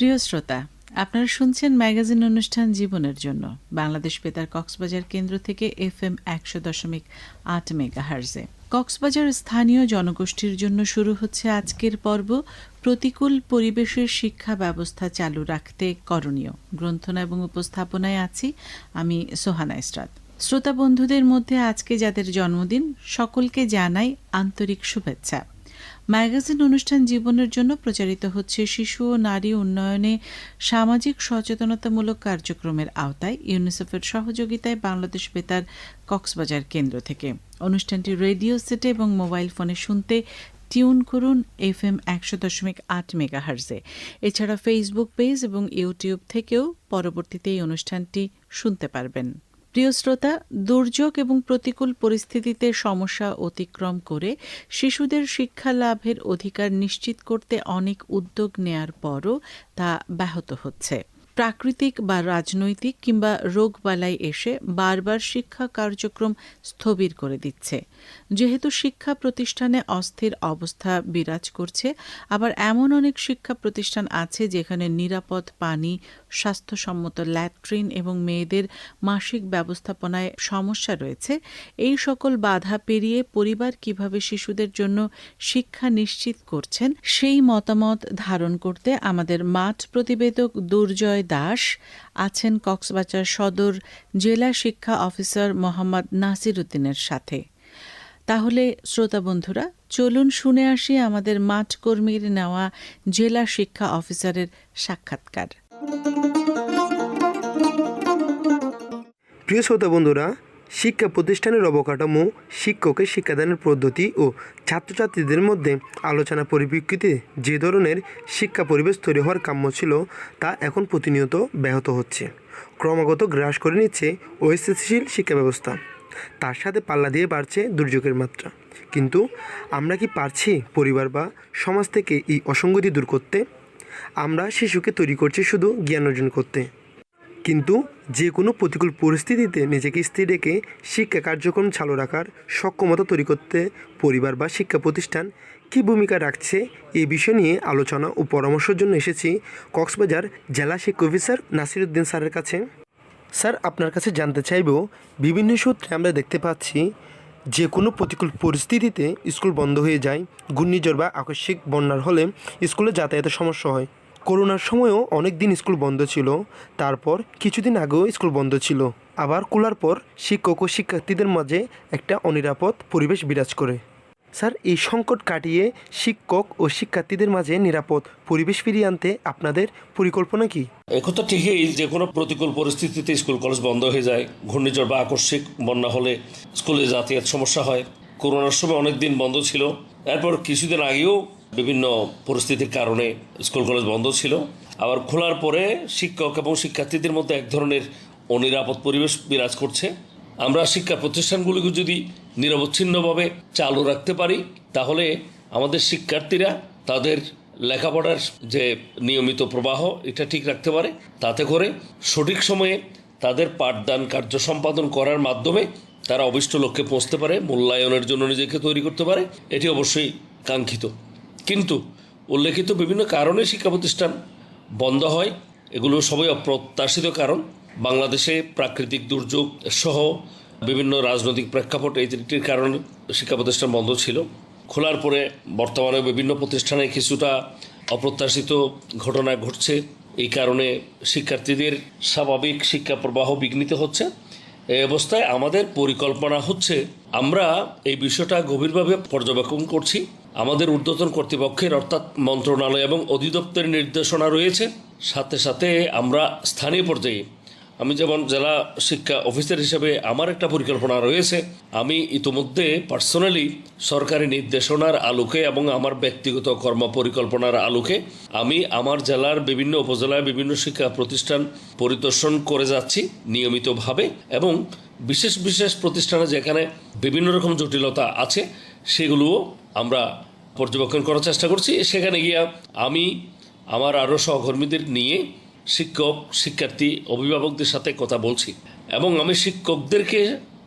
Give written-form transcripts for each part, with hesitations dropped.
প্রিয় শ্রোতা, আপনারা শুনছেন ম্যাগাজিন অনুষ্ঠান জীবনের জন্য বাংলাদেশ বেতার কক্সবাজার কেন্দ্র থেকে FM 100.8 মেগাহার্জে। কক্সবাজার স্থানীয় জনগোষ্ঠীর জন্য শুরু হচ্ছে আজকের পর্ব প্রতিকূল পরিবেশের শিক্ষা ব্যবস্থা চালু রাখতে করণীয়। গ্রন্থনা এবং উপস্থাপনায় আছি আমি সোহানা ইসরাত। শ্রোতা বন্ধুদের মধ্যে আজকে যাদের জন্মদিন সকলকে জানাই আন্তরিক শুভেচ্ছা। ম্যাগাজিন অনুষ্ঠান জীবনের জন্য প্রচারিত হচ্ছে শিশু ও নারী উন্নয়নে সামাজিক সচেতনতামূলক কার্যক্রমের আওতায় ইউনিসেফের সহযোগিতায় বাংলাদেশ বেতার কক্সবাজার কেন্দ্র থেকে। অনুষ্ঠানটি রেডিও সেটে এবং মোবাইল ফোনে শুনতে টিউন করুন FM 100.8 মেগাহার্জে। এছাড়া ফেসবুক পেজ এবং ইউটিউব থেকেও পরবর্তীতে এই অনুষ্ঠানটি শুনতে পারবেন। প্রিয় শ্রোতা, দুর্যোগ এবং প্রতিকূল পরিস্থিতিতে সমস্যা অতিক্রম করে শিশুদের শিক্ষা লাভের অধিকার নিশ্চিত করতে অনেক উদ্যোগ নেয়ার পরও তা ব্যাহত হচ্ছে। প্রাকৃতিক বা রাজনৈতিক কিংবা রোগবালাই এসে বারবার শিক্ষা কার্যক্রম স্থবির করে দিচ্ছে। যেহেতু শিক্ষা প্রতিষ্ঠানে অস্থির অবস্থা বিরাজ করছে, আবার এমন অনেক শিক্ষা প্রতিষ্ঠান আছে যেখানে নিরাপদ পানি, স্বাস্থ্যসম্মত ল্যাট্রিন এবং মেয়েদের মাসিক ব্যবস্থাপনায় সমস্যা রয়েছে। এই সকল বাধা পেরিয়ে পরিবার কিভাবে শিশুদের জন্য শিক্ষা নিশ্চিত করছেন সেই মতামত ধারণ করতে আমাদের মাঠ প্রতিবেদক দুর্জয় দাস আছেন কক্সবাজার সদর জেলা শিক্ষা অফিসার মোহাম্মদ নাসির উদ্দিনের সাথে। তাহলে শ্রোতা বন্ধুরা, চলুন শুনে আসি আমাদের মাঠ কর্মীর নেওয়া জেলা শিক্ষা অফিসারের সাক্ষাৎকার। প্রিয় শ্রোতা বন্ধুরা, শিক্ষা প্রতিষ্ঠানের অবকাঠামো, শিক্ষকের শিক্ষাদানের পদ্ধতি ও ছাত্রছাত্রীদের মধ্যে আলোচনা পরিপ্রেক্ষিতে যে ধরনের শিক্ষা পরিবেশ তৈরি হওয়ার কাম্য ছিল তা এখন প্রতিনিয়ত ব্যাহত হচ্ছে। ক্রমাগত গ্রাস করে নিচ্ছে অস্থিতিশীল শিক্ষা ব্যবস্থা। তার সাথে পাল্লা দিয়ে বাড়ছে দুর্যোগের মাত্রা। কিন্তু আমরা কি পারছি পরিবার বা সমাজ থেকে এই অসঙ্গতি দূর করতে? আমরা শিশুকে তৈরি করছি শুধু জ্ঞান অর্জন করতে, কিন্তু যে কোনো প্রতিকূল পরিস্থিতিতে নিজেকে স্থির রেখে শিক্ষা কার্যক্রম চালু রাখার সক্ষমতা তৈরি করতে পরিবার বা শিক্ষা প্রতিষ্ঠান কী ভূমিকা রাখছে এই বিষয় নিয়ে আলোচনা ও পরামর্শের জন্য এসেছি কক্সবাজার জেলা শিক্ষা অফিসার নাসির উদ্দিন স্যারের কাছে। স্যার, আপনার কাছে জানতে চাইব, বিভিন্ন সূত্রে আমরা দেখতে পাচ্ছি যে কোনো প্রতিকূল পরিস্থিতিতে স্কুল বন্ধ হয়ে যায়, ঘূর্ণিঝড় বা আকস্মিক বন্যার হলে স্কুলে যাতায়াতের সমস্যা হয়। করোনার সময়ও অনেক দিন স্কুল বন্ধ ছিল, তারপর কিছুদিন আগেও স্কুল বন্ধ ছিল, আবার খোলার পর শিক্ষক ও শিক্ষার্থীদের মাঝে একটা অনিরাপদ পরিবেশ বিরাজ করে। স্যার, এই সংকট কাটিয়ে শিক্ষক ও শিক্ষার্থীদের মাঝে নিরাপদ পরিবেশ ফিরিয়ে আনতে আপনাদের পরিকল্পনা কি? এখন তো ঠিকই, যে কোনো প্রতিকূল পরিস্থিতিতে স্কুল কলেজ বন্ধ হয়ে যায়, ঘূর্ণিঝড় বা আকস্মিক বন্যা হলে স্কুলে যাতায়াত সমস্যা হয়। করোনার সময় অনেক দিন বন্ধ ছিল, এরপর কিছুদিন আগেও বিভিন্ন পরিস্থিতির কারণে স্কুল কলেজ বন্ধ ছিল। আবার খোলার পরে শিক্ষক এবং শিক্ষার্থীদের মধ্যে এক ধরনের অনিরাপদ পরিবেশ বিরাজ করছে। আমরা শিক্ষা প্রতিষ্ঠানগুলিকে যদি নিরবচ্ছিন্নভাবে চালু রাখতে পারি, তাহলে আমাদের শিক্ষার্থীরা তাদের লেখাপড়ার যে নিয়মিত প্রবাহ এটা ঠিক রাখতে পারে। তাতে করে সঠিক সময়ে তাদের পাঠদান কার্য সম্পাদন করার মাধ্যমে তারা অভিষ্ট লক্ষ্যে পৌঁছতে পারে, মূল্যায়নের জন্য নিজেকে তৈরি করতে পারে। এটি অবশ্যই কাঙ্ক্ষিত। কিন্তু উল্লেখিত বিভিন্ন কারণে শিক্ষা প্রতিষ্ঠান বন্ধ হয়, এগুলো সবই অপ্রত্যাশিত কারণ। বাংলাদেশে প্রাকৃতিক দুর্যোগ সহ বিভিন্ন রাজনৈতিক প্রেক্ষাপট, এই তিনটির কারণে শিক্ষা প্রতিষ্ঠান বন্ধ ছিল। খোলার পরে বর্তমানে বিভিন্ন প্রতিষ্ঠানে কিছুটা অপ্রত্যাশিত ঘটনা ঘটছে, এই কারণে শিক্ষার্থীদের স্বাভাবিক শিক্ষা প্রবাহ বিঘ্নিত হচ্ছে। এই অবস্থায় আমাদের পরিকল্পনা হচ্ছে, আমরা এই বিষয়টা গভীরভাবে পর্যবেক্ষণ করছি। আমাদের ঊর্ধ্বতন কর্তৃপক্ষের অর্থাৎ মন্ত্রণালয় এবং অধিদপ্তরের নির্দেশনা রয়েছে। সাথে সাথে আমরা স্থানীয় পর্যায়ে, আমি যেমন জেলা শিক্ষা অফিসার হিসেবে আমার একটা পরিকল্পনা রয়েছে। আমি ইতোমধ্যে পার্সোনালি সরকারি নির্দেশনার আলোকে এবং আমার ব্যক্তিগত কর্ম পরিকল্পনার আলোকে আমি আমার জেলার বিভিন্ন উপজেলায় বিভিন্ন শিক্ষা প্রতিষ্ঠান পরিদর্শন করে যাচ্ছি নিয়মিতভাবে, এবং বিশেষ বিশেষ প্রতিষ্ঠানে যেখানে বিভিন্ন রকম জটিলতা আছে সেগুলোও আমরা পর্যবেক্ষণ করার চেষ্টা করছি। সেখানে গিয়ে আমি আমার আরও সহকর্মীদের নিয়ে শিক্ষক, শিক্ষার্থী, অভিভাবকদের সাথে কথা বলছি, এবং আমি শিক্ষকদেরকে,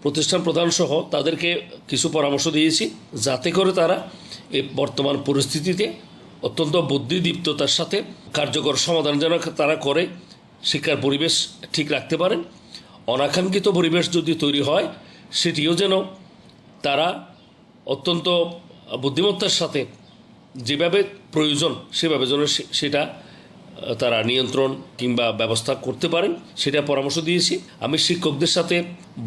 প্রতিষ্ঠান প্রধান সহ তাদেরকে কিছু পরামর্শ দিয়েছি, যাতে করে তারা এই বর্তমান পরিস্থিতিতে অত্যন্ত বুদ্ধিদীপ্ততার সাথে কার্যকর সমাধান যেন তারা করে শিক্ষার পরিবেশ ঠিক রাখতে পারেন। অনাকাঙ্ক্ষিত পরিবেশ যদি তৈরি হয় সেটিও যেন তারা অত্যন্ত বুদ্ধিমত্তার সাথে যেভাবে প্রয়োজন সেভাবে যেন সেটা তারা নিয়ন্ত্রণ কিংবা ব্যবস্থা করতে পারেন সেটা পরামর্শ দিয়েছি। আমি শিক্ষকদের সাথে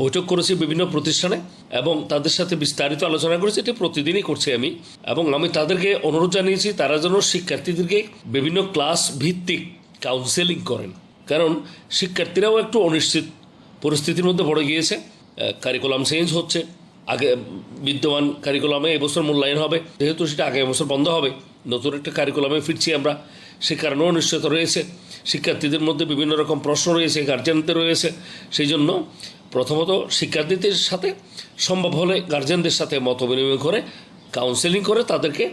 বৈঠক করেছি বিভিন্ন প্রতিষ্ঠানে এবং তাদের সাথে বিস্তারিত আলোচনা করেছি, এটি প্রতিদিনই করছি আমি। এবং আমি তাদেরকে অনুরোধ জানিয়েছি তারা যেন শিক্ষার্থীদেরকে বিভিন্ন ক্লাস ভিত্তিক কাউন্সেলিং করেন, কারণ শিক্ষার্থীরাও একটু অনিশ্চিত পরিস্থিতির মধ্যে পড়ে গিয়েছে। কারিকুলাম চেঞ্জ হচ্ছে, আগে বিদ্যমান কারিকুলামে এবছর মূল্যায়ন হবে, যেহেতু সেটা আগামী বছর বন্ধ হবে, নতুন একটা কারিকুলামে ফিরছি আমরা, সে কারণেও অনিশ্চয়তা রয়েছে। শিক্ষার্থীদের মধ্যে বিভিন্ন রকম প্রশ্ন রয়েছে, গার্জেনদের রয়েছে। সেই জন্য প্রথমত শিক্ষার্থীদের সাথে সম্ভব হলে গার্জেনদের সাথে মত বিনিময় করে কাউন্সেলিং করে তাদেরকে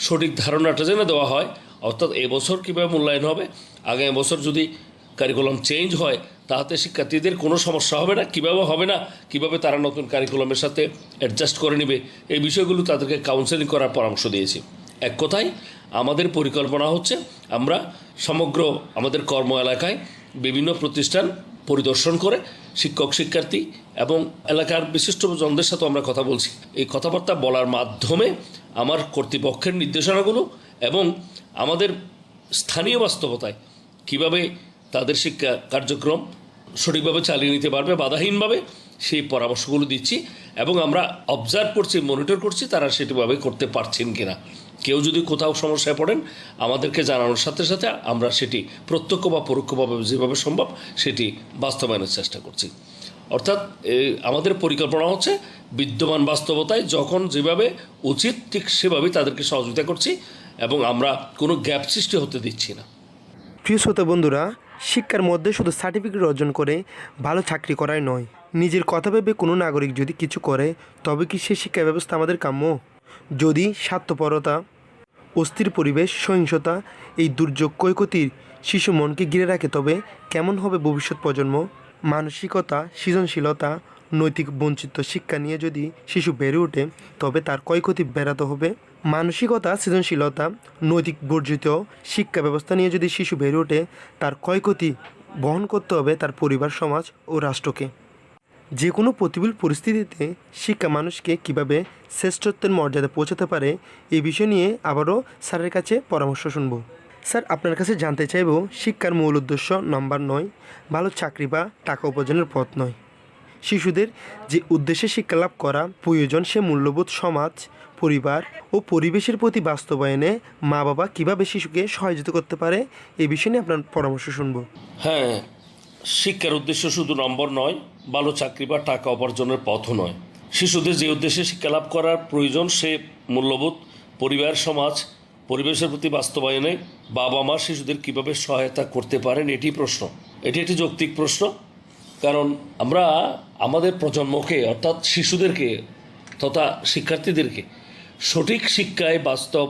সঠিক ধারণাটা যেন দেওয়া হয়, অর্থাৎ এবছর কীভাবে মূল্যায়ন হবে, আগামী বছর যদি কারিকুলাম চেঞ্জ হয় তাতে শিক্ষার্থীদের কোনো সমস্যা হবে না, কীভাবে হবে না, কীভাবে তারা নতুন কারিকুলামের সাথে অ্যাডজাস্ট করে নেবে, এই বিষয়গুলো তাদেরকে কাউন্সেলিং করার পরামর্শ দিয়েছি। এক কথায় আমাদের পরিকল্পনা হচ্ছে আমরা সমগ্র আমাদের কর্ম এলাকায় বিভিন্ন প্রতিষ্ঠান পরিদর্শন করে শিক্ষক শিক্ষার্থী এবং এলাকার বিশিষ্টজনদের সাথে আমরা কথা বলছি। এই কথাবার্তা বলার মাধ্যমে আমার কর্তৃপক্ষের নির্দেশনাগুলো এবং আমাদের স্থানীয় বাস্তবতায় কিভাবে তাদের শিক্ষা কার্যক্রম সঠিকভাবে চালিয়ে নিতে পারবে বাধাহীনভাবে, সেই পরামর্শগুলো দিচ্ছি এবং আমরা অবজার্ভ করছি, মনিটর করছি তারা সেটিভাবে করতে পারছেন কিনা। কেউ যদি কোথাও সমস্যায় পড়েন আমাদেরকে জানানোর সাথে সাথে আমরা সেটি প্রত্যক্ষ বা পরোক্ষভাবে যেভাবে সম্ভব সেটি বাস্তবায়নের চেষ্টা করছি। অর্থাৎ আমাদের পরিকল্পনা হচ্ছে বিদ্যমান বাস্তবতায় যখন যেভাবে উচিত ঠিক সেভাবেই তাদেরকে সহযোগিতা করছি এবং আমরা কোনো গ্যাপ সৃষ্টি হতে দিচ্ছি না। প্রিয় শ্রোতা বন্ধুরা, শিক্ষার মধ্যে শুধু সার্টিফিকেট অর্জন করে ভালো চাকরি করাই নয়, নিজের কথা ভেবে কোনো নাগরিক যদি কিছু করে তবে কি সে শিক্ষা ব্যবস্থা আমাদের কাম্য? যদি স্বার্থপরতা, অস্থির পরিবেশ, সহিংসতা এই দুর্যোগ ক্ষয়ক্ষতির শিশু মনকে ঘিরে রাখে তবে কেমন হবে ভবিষ্যৎ প্রজন্ম? মানসিকতা, সৃজনশীলতা, নৈতিক বঞ্চিত শিক্ষা নিয়ে যদি শিশু বেড়ে ওঠে তবে তার ক্ষয়ক্ষতি বেড়াতে হবে। মানসিকতা, সৃজনশীলতা, নৈতিক বর্জিত শিক্ষা ব্যবস্থা নিয়ে যদি শিশু বেড়ে ওঠে তার ক্ষয়ক্ষতি বহন করতে হবে তার পরিবার, সমাজ ও রাষ্ট্রকে। যে কোনো প্রতিকূল পরিস্থিতিতে শিক্ষা মানুষকে কীভাবে শ্রেষ্ঠত্বের মর্যাদা পৌঁছাতে পারে এই বিষয় নিয়ে আবারও স্যারের কাছে পরামর্শ শুনব। স্যার, আপনার কাছে জানতে চাইব শিক্ষার মূল উদ্দেশ্য নাম্বার 9 ভালো চাকরি বা টাকা উপার্জনের পথ নয়। শিশুদের যে উদ্দেশ্যে শিক্ষা লাভ করা প্রয়োজন সে মূল্যবোধ সমাজ, পরিবার ও পরিবেশের প্রতি বাস্তবায়নে মা বাবা কীভাবে শিশুকে সহযোগিতা করতে পারে এই বিষয় নিয়ে আপনার পরামর্শ শুনব। হ্যাঁ, শিক্ষার উদ্দেশ্য শুধু নম্বর নয়, ভালো চাকরি বা টাকা উপার্জনের পথও নয়। শিশুদের যে উদ্দেশ্যে শিক্ষা লাভ করার প্রয়োজন সে মূল্যবোধ, পরিবার, সমাজ, পরিবেশের প্রতি বাস্তবায়নে বাবা মা শিশুদের কীভাবে সহায়তা করতে পারেন এটি প্রশ্ন। এটি একটি যৌক্তিক প্রশ্ন, কারণ আমরা আমাদের প্রজন্মকে অর্থাৎ শিশুদেরকে তথা শিক্ষার্থীদেরকে সঠিক শিক্ষায় বাস্তব,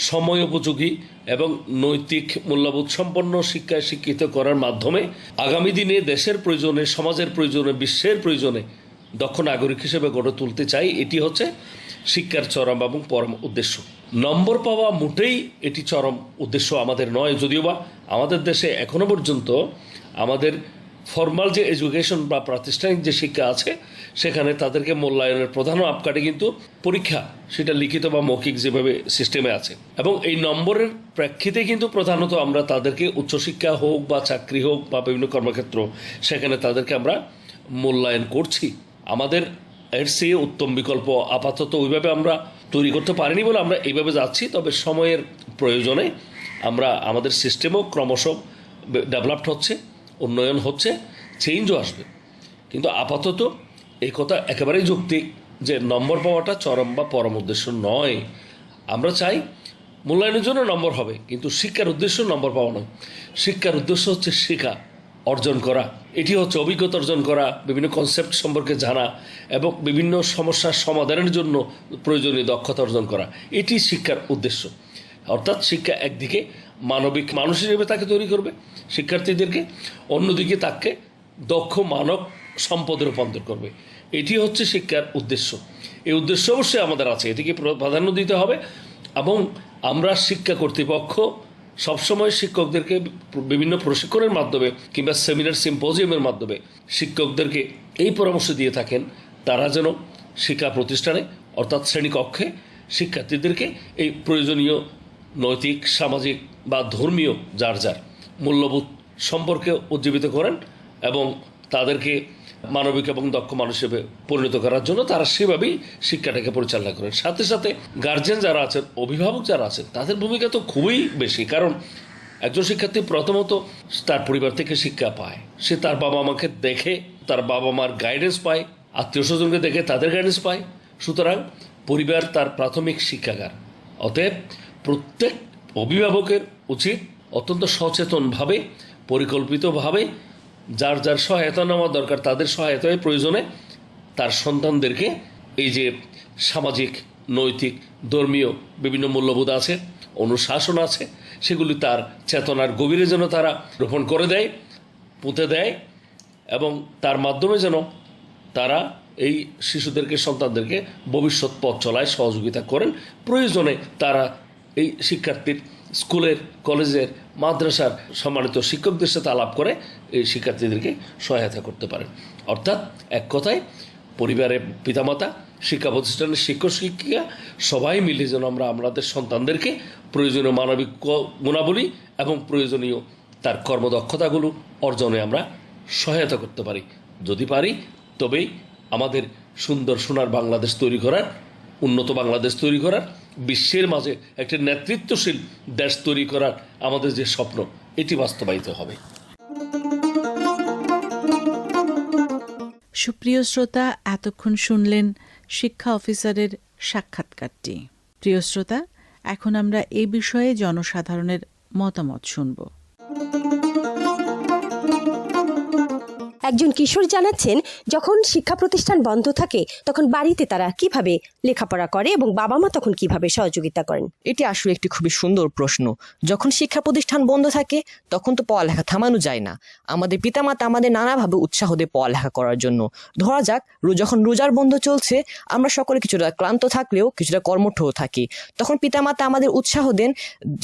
সময় উপযোগী এবং নৈতিক মূল্যবোধ সম্পন্ন শিক্ষায় শিক্ষিত করার মাধ্যমে আগামী দিনে দেশের প্রয়োজনে, সমাজের প্রয়োজনে, বিশ্বের প্রয়োজনে দক্ষ নাগরিক হিসেবে গড়ে তুলতে চাই। এটি হচ্ছে শিক্ষার চরম এবং পরম উদ্দেশ্য। নম্বর পাওয়া মোটেই এটি চরম উদ্দেশ্য আমাদের নয়, যদিও বা আমাদের দেশে এখনো পর্যন্ত আমাদের ফর্মাল যে এডুকেশন বা প্রাতিষ্ঠানিক যে শিক্ষা আছে সেখানে তাদেরকে মূল্যায়নের প্রধান মাপকাঠি কিন্তু পরীক্ষা, সেটা লিখিত বা মৌখিক যেভাবে সিস্টেমে আছে, এবং এই নম্বরের প্রেক্ষিতে কিন্তু প্রধানত আমরা তাদেরকে উচ্চশিক্ষা হোক বা চাকরি হোক বা বিভিন্ন কর্মক্ষেত্র সেখানে তাদেরকে আমরা মূল্যায়ন করছি। আমাদের এর চেয়ে উত্তম বিকল্প আপাতত ওইভাবে আমরা তৈরি করতে পারিনি বলে আমরা এইভাবে যাচ্ছি। তবে সময়ের প্রয়োজনে আমরা আমাদের সিস্টেমও ক্রমশ ডেভেলপড হচ্ছে, উন্নয়ন হচ্ছে, চেঞ্জও আসবে। কিন্তু আপাতত এই কথা একেবারেই যৌক্তিক যে নম্বর পাওয়াটা চরম বা পরম উদ্দেশ্য নয়। আমরা চাই মূল্যায়নের জন্য নম্বর হবে, কিন্তু শিক্ষার উদ্দেশ্য নম্বর পাওয়া নয়। শিক্ষার উদ্দেশ্য হচ্ছে শেখা, অর্জন করা, এটি হচ্ছে অভিজ্ঞতা অর্জন করা, বিভিন্ন কনসেপ্ট সম্পর্কে জানা এবং বিভিন্ন সমস্যার সমাধানের জন্য প্রয়োজনীয় দক্ষতা অর্জন করা, এটি শিক্ষার উদ্দেশ্য। অর্থাৎ শিক্ষা একদিকে মানবিক মানুষ হিসেবে তাকে তৈরি করবে শিক্ষার্থীদেরকে, অন্যদিকে তাকে দক্ষ মানব সম্পদে রূপান্তর করবে। এটি হচ্ছে শিক্ষার উদ্দেশ্য। এই উদ্দেশ্য অবশ্যই আমাদের আছে, এটিকে প্রাধান্য দিতে হবে এবং আমরা শিক্ষা কর্তৃপক্ষ সবসময় শিক্ষকদেরকে বিভিন্ন প্রশিক্ষণের মাধ্যমে কিংবা সেমিনার সিম্পোজিয়ামের মাধ্যমে শিক্ষকদেরকে এই পরামর্শ দিয়ে থাকেন তারা যেন শিক্ষা প্রতিষ্ঠানে অর্থাৎ শ্রেণীকক্ষে শিক্ষার্থীদেরকে এই প্রয়োজনীয় নৈতিক, সামাজিক বা ধর্মীয় যার যার মূল্যবোধ সম্পর্কে উজ্জীবিত করেন এবং তাদেরকে মানবিক এবং দক্ষ মানুষ হিসেবে পরিণত করার জন্য তারা সেভাবেই শিক্ষাটাকে পরিচালনা করেন। সাথে সাথে গার্জিয়ান যারা আছেন, অভিভাবক যারা আছেন, তাদের ভূমিকা তো খুবই বেশি। কারণ একজন শিক্ষার্থী প্রথমত তার পরিবার থেকে শিক্ষা পায়, সে তার বাবা মাকে দেখে তার বাবা মার গাইডেন্স পায়, আত্মীয় স্বজনকে দেখে তাদের গাইডেন্স পায়। সুতরাং পরিবার তার প্রাথমিক শিক্ষাগার। অতএব প্রত্যেক অভিভাবকের উচিত অত্যন্ত সচেতনভাবে, পরিকল্পিতভাবে যার যার সহায়তা নেওয়া দরকার তাদের সহায়তায় প্রয়োজনে তার সন্তানদেরকে এই যে সামাজিক, নৈতিক, ধর্মীয় বিভিন্ন মূল্যবোধ আছে, অনুশাসন আছে, সেগুলি তার চেতনার গভীরে যেন তারা রোপণ করে দেয়, পুঁতে দেয় এবং তার মাধ্যমে যেন তারা এই শিশুদেরকে, সন্তানদেরকে ভবিষ্যৎ পথ চলায় সহযোগিতা করেন। প্রয়োজনে তারা এই শিক্ষার্থীর স্কুলের, কলেজের, মাদ্রাসার সম্মানিত শিক্ষকদের সাথে আলাপ করে এই শিক্ষার্থীদেরকে সহায়তা করতে পারেন। অর্থাৎ এক কথায় পরিবারের পিতামাতা, শিক্ষা প্রতিষ্ঠানের শিক্ষক শিক্ষিকা সবাই মিলে যেন আমরা আমাদের সন্তানদেরকে প্রয়োজনীয় মানবিক গুণাবলী এবং প্রয়োজনীয় তার কর্মদক্ষতাগুলো অর্জনে আমরা সহায়তা করতে পারি। যদি পারি তবেই আমাদের সুন্দর সোনার বাংলাদেশ তৈরি করার, উন্নত বাংলাদেশ তৈরি করার, বিশ্বের মাঝে একটি নেতৃত্বশীল দেশ তৈরি করার আমাদের যে স্বপ্ন, এটি বাস্তবায়িত হবে। সুপ্রিয় শ্রোতা, এতক্ষণ শুনলেন শিক্ষা অফিসারের সাক্ষাৎকারটি। প্রিয় শ্রোতা, এখন আমরা এই বিষয়ে জনসাধারণের মতামত শুনব। একজন কিশোর জানাচ্ছেন, যখন শিক্ষা প্রতিষ্ঠান বন্ধ থাকে তখন বাড়িতে তারা কিভাবে লেখাপড়া করে এবং বাবা মা তখন কিভাবে সহযোগিতা করেন। এটি আসলে একটি খুবই সুন্দর প্রশ্ন। যখন শিক্ষা প্রতিষ্ঠান বন্ধ থাকে তখন তো পড়ালেখা থামানো যায় না। আমাদের পিতামাতা আমাদের নানাভাবে উৎসাহ দেয় পড়ালেখা করার জন্য। ধরা যাক যখন রোজার বন্ধ চলছে, আমরা সকলে কিছুটা ক্লান্ত থাকলেও কিছুটা কর্মঠও থাকি, তখন পিতামাতা আমাদের উৎসাহ দেন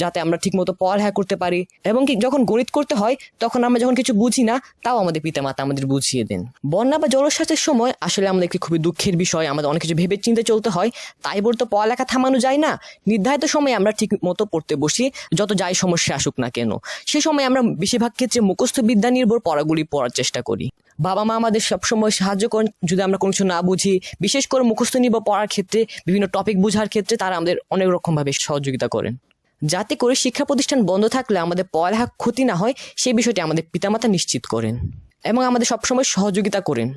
যাতে আমরা ঠিকমতো পড়ালেখা করতে পারি। এবং যখন গণিত করতে হয় তখন আমরা যখন কিছু বুঝি না, তাও আমাদের পিতামাতা আমাদের বুঝিয়ে দেন। বন্যা বা জলোচ্ছ্বাসের সময় আসলে আমাদের একটি খুবই দুঃখের বিষয়, আমাদের অনেক কিছু ভেবে চিন্তে চলতে হয়। তাই বলতে পড়ালেখা থামানো যায় না। নির্ধারিত সময়ে আমরা ঠিক মতো পড়তে বসি, যত যাই সমস্যা আসুক না কেন। সে সময় আমরা বেশিরভাগ ক্ষেত্রে মুখস্থ বিদ্যা নির্ভর পড়াগুলি পড়ার চেষ্টা করি। বাবা মা আমাদের সবসময় সাহায্য করেন যদি আমরা কোনো কিছু না বুঝি। বিশেষ করে মুখস্থ নির্ভর পড়ার ক্ষেত্রে, বিভিন্ন টপিক বোঝার ক্ষেত্রে তারা আমাদের অনেক রকমভাবে সহযোগিতা করেন। যাতে করে শিক্ষা প্রতিষ্ঠান বন্ধ থাকলে আমাদের পড়ালেখা ক্ষতি না হয়, সেই বিষয়টি আমাদের পিতামাতা নিশ্চিত করেন এবং আমাদের সবসময় সহযোগিতা করেন।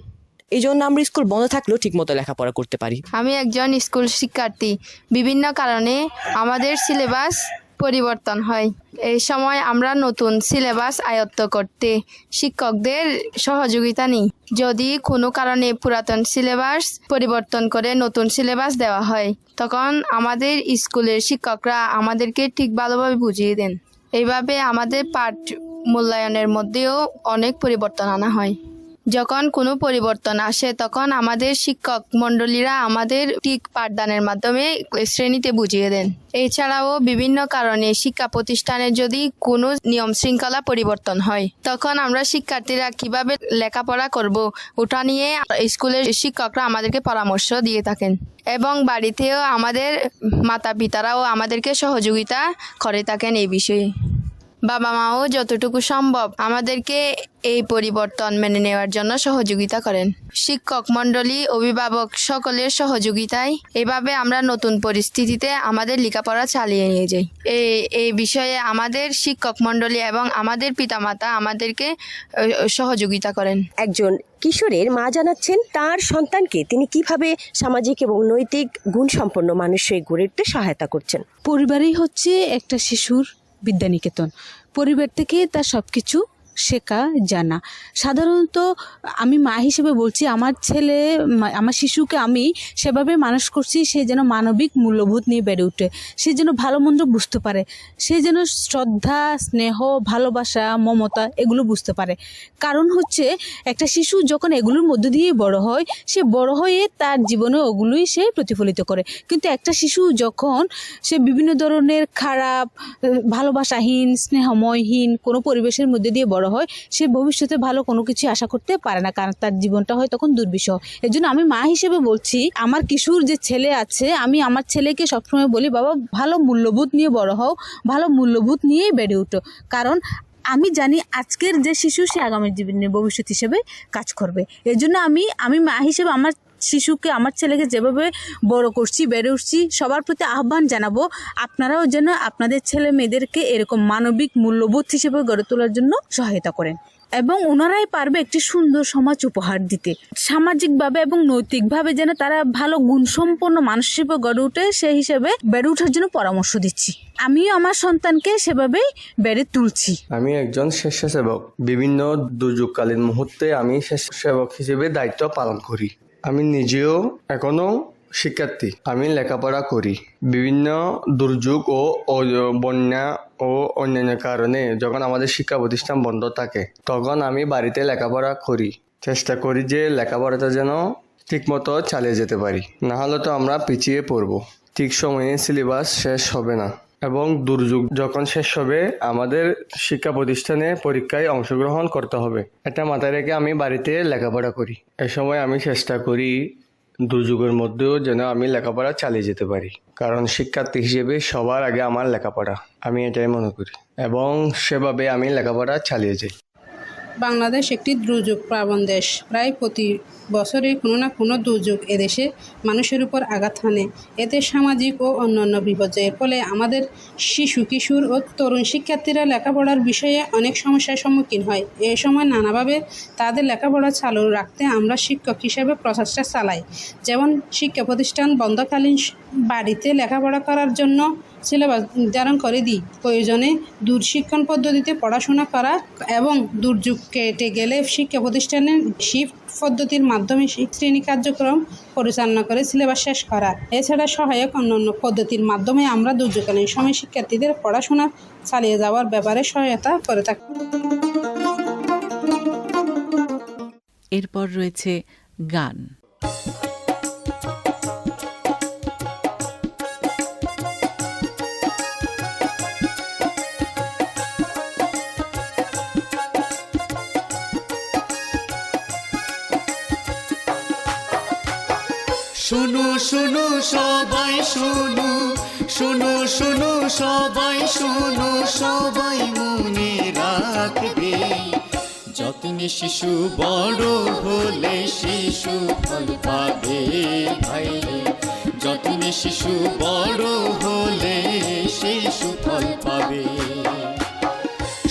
এই জন্য আমরা স্কুল বন্ধ থাকলেও ঠিকমতো লেখাপড়া করতে পারি। আমি একজন স্কুল শিক্ষার্থী। বিভিন্ন কারণে আমাদের সিলেবাস পরিবর্তন হয়। এই সময় আমরা নতুন সিলেবাস আয়ত্ত করতে শিক্ষকদের সহযোগিতা নিই। যদি কোনো কারণে পুরাতন সিলেবাস পরিবর্তন করে নতুন সিলেবাস দেওয়া হয়, তখন আমাদের স্কুলের শিক্ষকরা আমাদেরকে ঠিক ভালোভাবে বুঝিয়ে দেন। এইভাবে আমাদের পাঠ মূল্যায়নের মধ্যেও অনেক পরিবর্তন আনা হয়। যখন কোনো পরিবর্তন আসে তখন আমাদের শিক্ষক মণ্ডলীরা আমাদের ঠিক পাঠদানের মাধ্যমে শ্রেণীতে বুঝিয়ে দেন। এছাড়াও বিভিন্ন কারণে শিক্ষা প্রতিষ্ঠানে যদি কোনো নিয়ম শৃঙ্খলা পরিবর্তন হয়, তখন আমরা শিক্ষার্থীরা কিভাবে লেখাপড়া করব ওটা নিয়ে স্কুলের শিক্ষকরা আমাদেরকে পরামর্শ দিয়ে থাকেন এবং বাড়িতেও আমাদের মাতা পিতারাও আমাদেরকে সহযোগিতা করে থাকেন এই বিষয়ে। বাবা মাও যতটুকু সম্ভব আমাদেরকে এই পরিবর্তন মেনে নেওয়ার জন্য সহযোগিতা করেন। শিক্ষক মণ্ডলী, অভিভাবক সকলের সহযোগিতায় এভাবে আমরা নতুন পরিস্থিতিতে আমাদের লেখাপড়া চালিয়ে নিয়ে যাই। এই বিষয়ে আমাদের শিক্ষক মণ্ডলী এবং আমাদের পিতামাতা আমাদেরকে সহযোগিতা করেন। একজন কিশোরের মা জানাচ্ছেন, তার সন্তানকে তিনি কিভাবে সামাজিক এবং নৈতিক গুণসম্পন্ন মানুষ হয়ে গড়ে উঠতে সহায়তা করছেন। পরিবারই হচ্ছে একটা শিশুর বিদ্যানিকেতন। পরিবার থেকে তার সবকিছু শেখা জানা। সাধারণত আমি মা হিসেবে বলছি, আমার শিশুকে আমি সেভাবে মানুষ করছি সে যেন মানবিক মূল্যবোধ নিয়ে বেড়ে ওঠে, সে যেন ভালো মন্দ বুঝতে পারে, সে যেন শ্রদ্ধা, স্নেহ, ভালোবাসা, মমতা এগুলো বুঝতে পারে। কারণ হচ্ছে একটা শিশু যখন এগুলোর মধ্য দিয়ে বড় হয়, সে বড় হয়ে তার জীবনে ওগুলোই সে প্রতিফলিত করে। কিন্তু একটা শিশু যখন সে বিভিন্ন ধরনের খারাপ, ভালোবাসাহীন, স্নেহময়হীন কোনো পরিবেশের মধ্যে দিয়ে বড় হয়, সে ভবিষ্যতে ভালো কোনো কিছু আশা করতে পারে না, কারণ তার জীবনটা হয় তখন দুর্বিষহ। এর জন্য আমি মা হিসেবে বলছি, আমার কিশোর যে ছেলে আছে, আমি আমার ছেলেকে সবসময় বলি, বাবা ভালো মূল্যবোধ নিয়ে বড় হও, ভালো মূল্যবোধ নিয়েই বেড়ে ওঠো। কারণ আমি জানি আজকের যে শিশু সে আগামী জীবনের ভবিষ্যৎ হিসেবে কাজ করবে। এর জন্য আমি মা হিসেবে আমার শিশুকে, আমার ছেলেকে যেভাবে বড় করছি, বেড়ে উঠছি, সবার প্রতি আহ্বান জানাবো আপনারাও যেন আপনাদের ছেলে মেয়েদেরকে এরকম মানবিক মূল্যবোধ হিসেবে গড়ে তোলার জন্য সহায়তা করেন, এবং ওনারাই পারবে একটি সুন্দর সমাজ উপহার দিতে। সামাজিকভাবে এবং নৈতিকভাবে যেন তারা ভালো গুণসম্পন্ন মানুষ হিসেবে গড়ে ওঠে, সেই হিসেবে বেড়ে ওঠার জন্য পরামর্শ দিচ্ছি। আমিও আমার সন্তানকে সেভাবেই বেড়ে তুলছি। আমি একজন স্বেচ্ছাসেবক। বিভিন্ন দুর্যোগকালীন মুহূর্তে আমি স্বেচ্ছাসেবক হিসেবে দায়িত্ব পালন করি। আমি নিজেও এখনো শিক্ষার্থী। আমি লেখাপড়া করি। বিভিন্ন দুর্যোগ ও বন্যা ও অন্যান্য কারণে যখন আমাদের শিক্ষা প্রতিষ্ঠান বন্ধ থাকে, তখন আমি বাড়িতে লেখাপড়া করি। চেষ্টা করি যে লেখাপড়াটা যেন ঠিকমতো চালিয়ে যেতে পারি, না হলে তো আমরা পিছিয়ে পড়ব। ঠিক সময়ে সিলেবাস শেষ হবে না, এবং দুর্যোগ যখন শেষ হবে আমাদের শিক্ষা প্রতিষ্ঠানে পরীক্ষায় অংশগ্রহণ করতে হবে। এটা মাথায় রেখে আমি বাড়িতে লেখাপড়া করি। এ সময় আমি চেষ্টা করি দুর্যোগের মধ্যেও যেন আমি লেখাপড়া চালিয়ে যেতে পারি, কারণ শিক্ষার্থী হিসেবে সবার আগে আমার লেখাপড়া, আমি এটাই মনে করি, এবং সেভাবে আমি লেখাপড়া চালিয়ে যাই। বাংলাদেশ একটি দুর্যোগ প্রাবণ দেশ। প্রায় প্রতি বছরই কোনো না কোনো দুর্যোগ এদেশে মানুষের উপর আঘাত হানে। এতে সামাজিক ও অন্যান্য বিপর্যয়ের ফলে আমাদের শিশু, কিশোর ও তরুণ শিক্ষার্থীরা লেখাপড়ার বিষয়ে অনেক সমস্যার সম্মুখীন হয়। এই সময় নানাভাবে তাদের লেখাপড়া চালু রাখতে আমরা শিক্ষক হিসেবে প্রচেষ্টা চালাই। যেমন শিক্ষা প্রতিষ্ঠান বন্ধকালীন বাড়িতে লেখাপড়া করার জন্য সিলেবাস নির্ধারণ করে দিই। প্রয়োজনে দূরশিক্ষণ পদ্ধতিতে পড়াশোনা করা এবং দুর্যোগ কেটে গেলে শিক্ষা প্রতিষ্ঠানের শিফট পদ্ধতির মাধ্যমে শ্রেণী কার্যক্রম পরিচালনা করে সিলেবাস শেষ করা। এছাড়া সহায়ক অন্যান্য পদ্ধতির মাধ্যমে আমরা দুর্যোগকালীন সময় শিক্ষার্থীদের পড়াশোনা চালিয়ে যাওয়ার ব্যাপারে সহায়তা করে থাকি। এরপর রয়েছে গান। শোনো শোনো সবাই শোনো, শোনো শোনো সবাই শোনো, সবাই মনে রাখবে, যত্নে শিশু বড় হলে শিশু ফল পাবে ভাই, যত্নে শিশু বড় হলে শিশু ফল পাবে।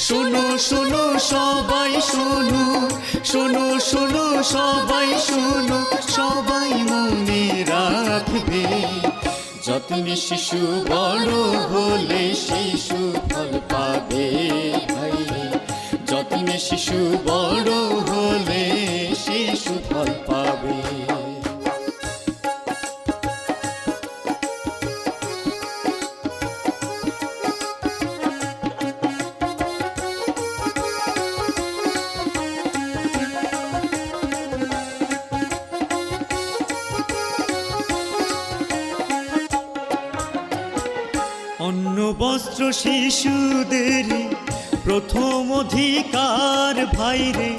শোনো শোনো সবাই শোনো, শোনো শোনো সবাই শোনো, সবাই মনে রাখবে, যত্নে শিশু বড় হলে শিশু ফল পাবে ভাই, যত্নে শিশু বড় হলে শিশু ফল পাবে। অন্ন বস্ত্র শিশুদের প্রথম অধিকার ভাইরে,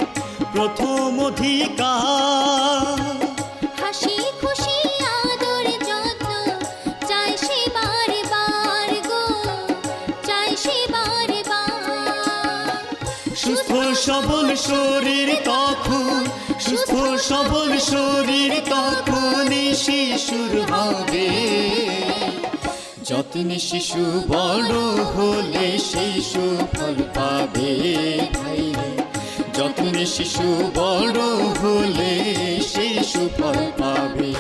প্রথম অধিকার, হাসি খুশি আদর যত্ন চাই সে বারে বার গো, চাই সে বারে বার। সুস্থ সবল শরীর তখন, সুস্থ সবল শরীর তখনই শিশুর হবে, যত্নে শিশু বড় হলে শিশু ফল পাবে ভাই, যত্নে শিশু বড় হলে শিশু ফল পাবে।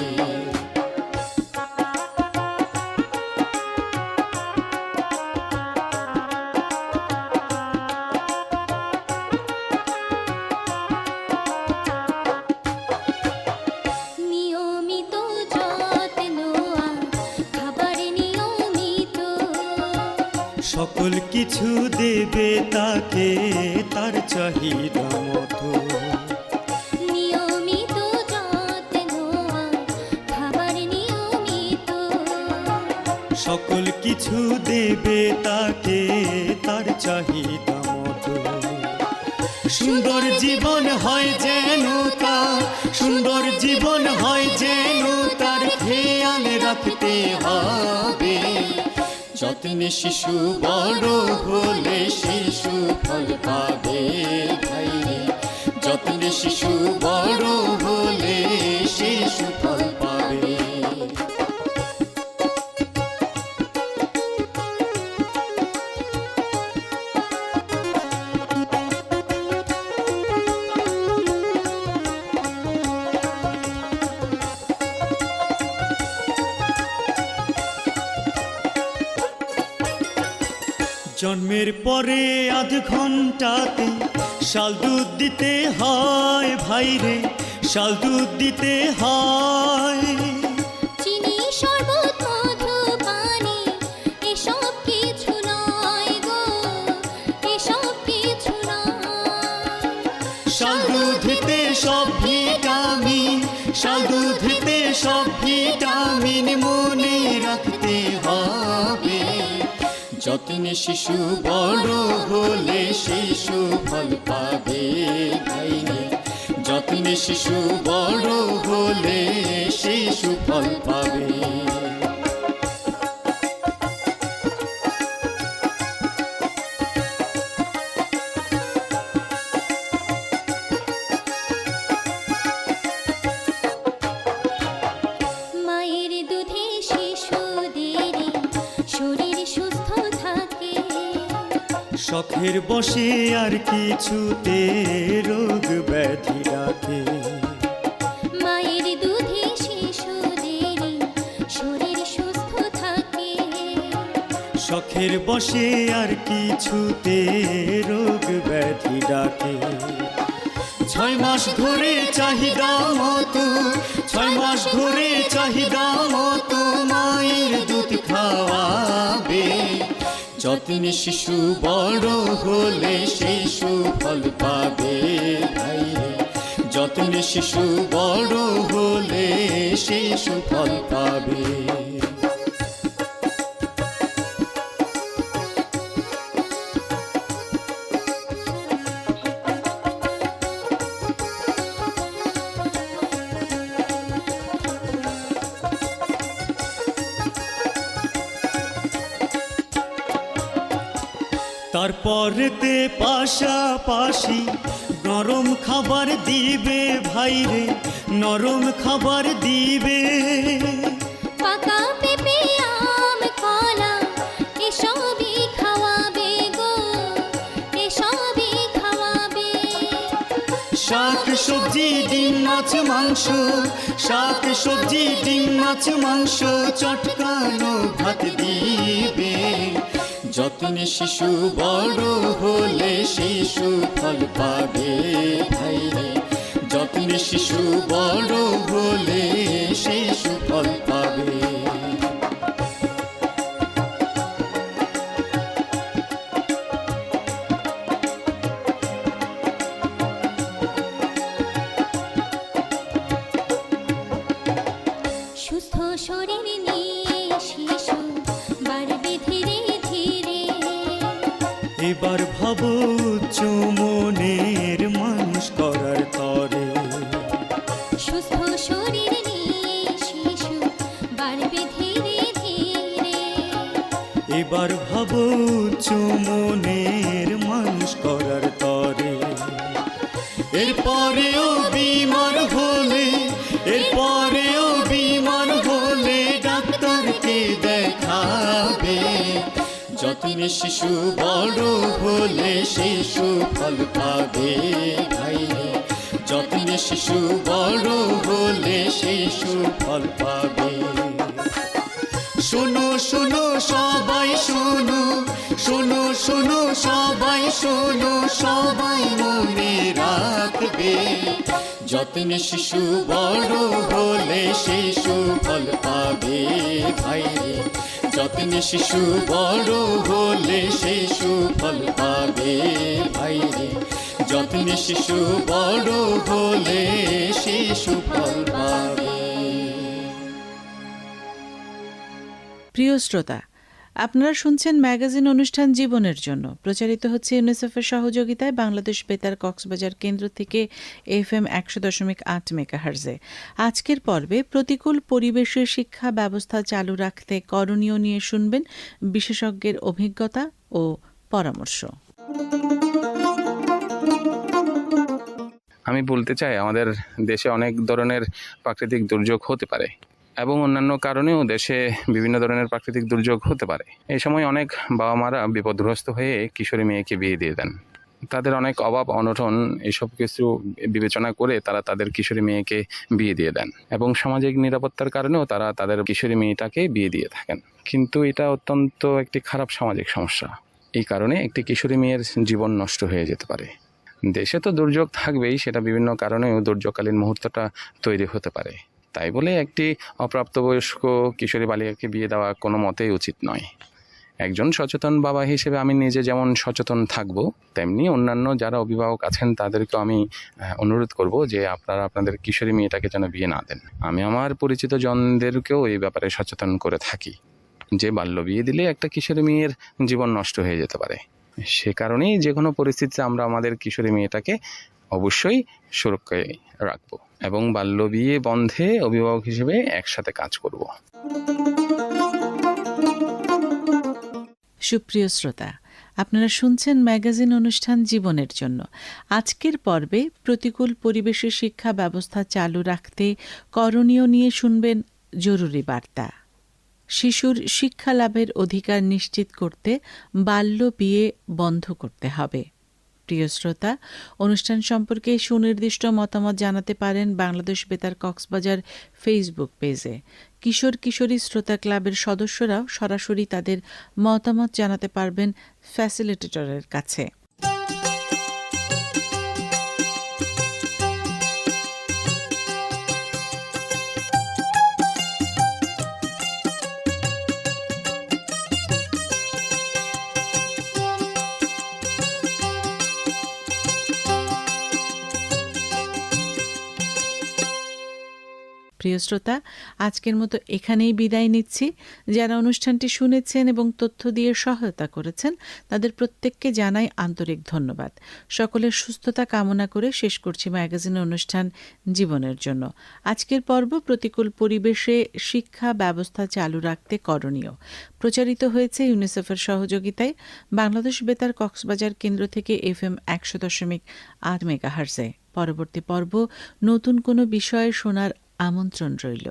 সকল কিছু দেবে তাকে তার চাহিদা মতো। নিয়মিত যত্ন খাবার নিয়মিত, সকল কিছু দেবে তাকে তার চাহিদা মতো। সুন্দর জীবন হয় যেন তার, সুন্দর জীবন হয় যেন তার, খেয়াল রাখতে হবে। যত্নে শিশু বড় হলে শিশু ফল পাবে ভাইরে, যত্নে শিশু বড় হলে শিশু ফল পাবে। জন্মের পরে আধ ঘন্টাতে শাল দুধ দিতে হয় ভাইরে, শাল দুধ দিতে হয়। চিনি শরবত মধু পানি এসব কিছু নয় গো, এসব কিছু নয়। শাল দুধেতে সব ভিটামিন, শাল দুধেতে সব ভিটামিন মনে রাখতে হবে। যত্নে শিশু বড় হলে শিশু ফল পাবে ভাইরে, যত্নে শিশু বড় হলে শিশু ফল পাবে। মায়ের দুধে শিশুদের শরীর সুস্থ থাকে, শখের বসে আর কিছুতে রোগ ব্যাধি ডাকে। মায়ের দুধে শিশুদের শরীর সুস্থ থাকে, শখের বসে আর কিছুতে রোগ ব্যাধি ডাকে। 6 মাস ধরে চাহিদা মতো, 6 মাস ধরে চাহিদা মতো মায়ের দুধ খাওয়াবে। যত্নে শিশু বড় হলে শিশু ফল পাবে ভাইরে, যত্নে শিশু বড় হলে শিশু ফল পাবে। তারপরেতে পাশাপাশি নরম খাবার দিবে ভাইরে, নরম খাবার দিবে। পাকা পেঁপে আম কলা এসবই খাওয়াবে গো, এসবই খাওয়াবে। শাক সবজি ডিম মাছ মাংস, শাক সবজি ডিম মাছ মাংস চটকানো ভাত দিবে। যত্নে শিশু বড় হলে শিশু ফল পাবে ভাইরে, যত্নে শিশু বড় হলে শিশু ফল পাবে। সুস্থ শরীর নিয়ে শিশু বাড়বে ধীরে ধীরে, এবার ভাবো উচ্চ মনের মানুষ করার তরে। সুস্থ শরীর নিয়ে শিশু বাড়বে ধীরে ধীরে, এবার ভাবো উচ্চ মনের মানুষ করার তরে। এরপরেও বিমার হলে, এরপরেও বিমার হলে ডাক্তারকে দেখাবে। যত্নে শিশু বড় হলে শিশু ফল পাবে ভাইরে, যত্নে শিশু বড় হলে শিশু ফল পাবে। শোনো শোনো সবাই শোনো, শোনো শোনো সবাই শোনো, সবাই মনে রাখবে। যত্নে শিশু বড় হলে শিশু ফল পাবে ভাইরে, যত্নে শিশু বড় হলে সে সুফল পাবে ভাইরে, যত্নে শিশু বড় হলে সে সুফল পাবে। প্রিয় শ্রোতা, আপনারা শুনছেন ম্যাগাজিন অনুষ্ঠান জীবনের জন্য, প্রচারিত হচ্ছে ইউনিসেফের সহযোগিতায় বাংলাদেশ বেতার কক্সবাজার কেন্দ্র থেকে FM 100.8 মেগাহার্জে। আজকের পর্বে প্রতিকূল পরিবেশে শিক্ষা ব্যবস্থা চালু রাখতে করণীয় নিয়ে শুনবেন বিশেষজ্ঞের অভিজ্ঞতা ও পরামর্শ। আমি বলতে চাই, আমাদের দেশে অনেক ধরনের প্রাকৃতিক দুর্যোগ হতে পারে এবং অন্যান্য কারণেও দেশে বিভিন্ন ধরনের প্রাকৃতিক দুর্যোগ হতে পারে। এই সময় অনেক বাবা মারা বিপদগ্রস্ত হয়ে কিশোরী মেয়েকে বিয়ে দিয়ে দেন। তাদের অনেক অভাব অনটন এসব কিছু বিবেচনা করে তারা তাদের কিশোরী মেয়েকে বিয়ে দিয়ে দেন এবং সামাজিক নিরাপত্তার কারণেও তারা তাদের কিশোরী মেয়েটাকে বিয়ে দিয়ে থাকেন। কিন্তু এটা অত্যন্ত একটি খারাপ সামাজিক সমস্যা। এই কারণে একটি কিশোরী মেয়ের জীবন নষ্ট হয়ে যেতে পারে। দেশে তো দুর্যোগ থাকবেই, সেটা বিভিন্ন কারণেও দুর্যোগকালীন মুহূর্তটা তৈরি হতে পারে। তাই বলে একটি অপ্রাপ্তবয়স্ক কিশোরী বালিকাকে বিয়ে দেওয়া কোনো মতেই উচিত নয়। একজন সচেতন বাবা হিসেবে আমি নিজে যেমন সচেতন থাকব, তেমনি অন্যান্য যারা অভিভাবক আছেন তাদেরকে আমি অনুরোধ করব যে আপনারা আপনাদের কিশোরী মেয়েটাকে যেন বিয়ে না দেন। আমি আমার পরিচিত জনদেরকেও এই ব্যাপারে সচেতন করে থাকি যে বাল্য বিয়ে দিলে একটা কিশোরী মেয়ের জীবন নষ্ট হয়ে যেতে পারে। সে কারণেই যে কোনো পরিস্থিতিতে আমরা আমাদের কিশোরী মেয়েটাকে অবশ্যই সুরক্ষায় রাখবো এবং বাল্য বিয়ে বন্ধে অভিভাবক হিসেবে একসাথে কাজ করব। সুপ্রিয় শ্রোতা, আপনারা শুনছেন ম্যাগাজিন অনুষ্ঠান জীবনের জন্য। আজকের পর্বে প্রতিকূল পরিবেশে শিক্ষা ব্যবস্থা চালু রাখতে করণীয় নিয়ে শুনবেন জরুরি বার্তা। শিশুর শিক্ষা লাভের অধিকার নিশ্চিত করতে বাল্য বিয়ে বন্ধ করতে হবে। প্রিয় শ্রোতা, অনুষ্ঠান সম্পর্কে সুনির্দিষ্ট মতামত জানাতে পারেন বাংলাদেশ বেতার কক্সবাজার ফেসবুক পেজে। কিশোর কিশোরী শ্রোতা ক্লাবের সদস্যরাও সরাসরি তাদের মতামত জানাতে পারবেন ফ্যাসিলিটেটরের কাছে। প্রিয় শ্রোতা, আজকের মতো এখানেই বিদায় নিচ্ছি। যারা অনুষ্ঠানটি শুনেছেন এবং তথ্য দিয়ে সহায়তা করেছেন তাদের প্রত্যেককে জানাই আন্তরিক ধন্যবাদ। সকলের সুস্থতা কামনা করে শেষ করছি ম্যাগাজিনের অনুষ্ঠান জীবনের জন্য। আজকের পর্ব প্রতিকূল পরিবেশে শিক্ষা ব্যবস্থা চালু রাখতে করণীয়, প্রচারিত হয়েছে ইউনিসেফের সহযোগিতায় বাংলাদেশ বেতার কক্সবাজার কেন্দ্র থেকে FM 100.8 মেগাহার্জে। পরবর্তী পর্ব নতুন কোনো বিষয়ে শোনার আমন্ত্রণ রইল।